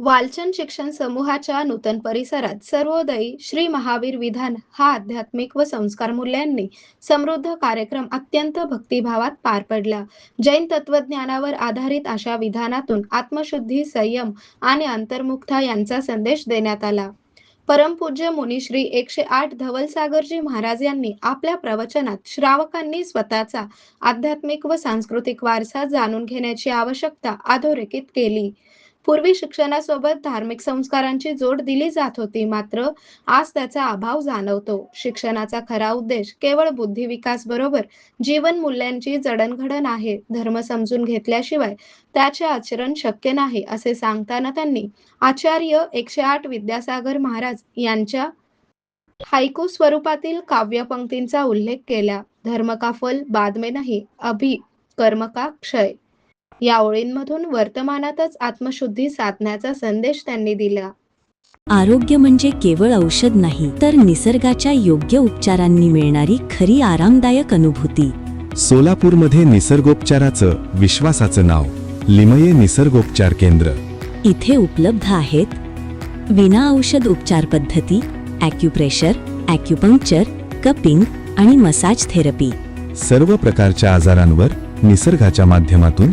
वालचंद शिक्षण समूहाच्या नूतन परिसरात सर्वोदयी श्री महावीर विधान हा आध्यात्मिक व संस्कार मूल्यांनी समृद्ध कार्यक्रम अत्यंत भक्तिभावात पार पडला. जैन तत्वज्ञानावर आधारित अशा विधानातून आत्मशुद्धी, संयम आणि अंतर्मुखता यांचा संदेश देण्यात आला. परमपूज्य मुनिश्री 108 धवलसागरजी महाराज यांनी आपल्या प्रवचनात श्रावकांनी स्वतःचा आध्यात्मिक व सांस्कृतिक वारसा जाणून घेण्याची आवश्यकता अधोरेखित केली. पूर्वी शिक्षणासोबत धार्मिक संस्कारांची जोड दिली जात होती, मात्र आज त्याचा अभाव जाणवतो. शिक्षणाचा खरा उद्देश केवळ बुद्धिविकास बरोबर जीवन मूल्यांची जडणघडण आहे. धर्म समजून घेतल्याशिवाय त्याचे आचरण शक्य नाही, असे सांगताना त्यांनी आचार्य 108 विद्यासागर महाराज यांच्या हायकू स्वरूपातील काव्यपंक्तींचा उल्लेख केला. धर्म का फल बाद में नहीं, अभी कर्म का क्षय. या ओळींमधून वर्तमानातच आत्मशुद्धी साधण्याचा संदेश त्यांनी दिला. आरोग्य म्हणजे केवळ औषध नाही, तर निसर्गाच्या योग्य उपचारांनी मिळणारी खरी आरामदायक अनुभूती. सोलापूरमध्ये निसर्गोपचाराचं विश्वासाचं नाव लिमये निसर्गोपचार केंद्र. इथे उपलब्ध आहेत विना औषध उपचार पद्धती, ॲक्युप्रेशर, ॲक्युपंक्चर, कपिंग आणि मसाज थेरपी. सर्व प्रकारच्या आजारांवर निसर्गाच्या माध्यमातून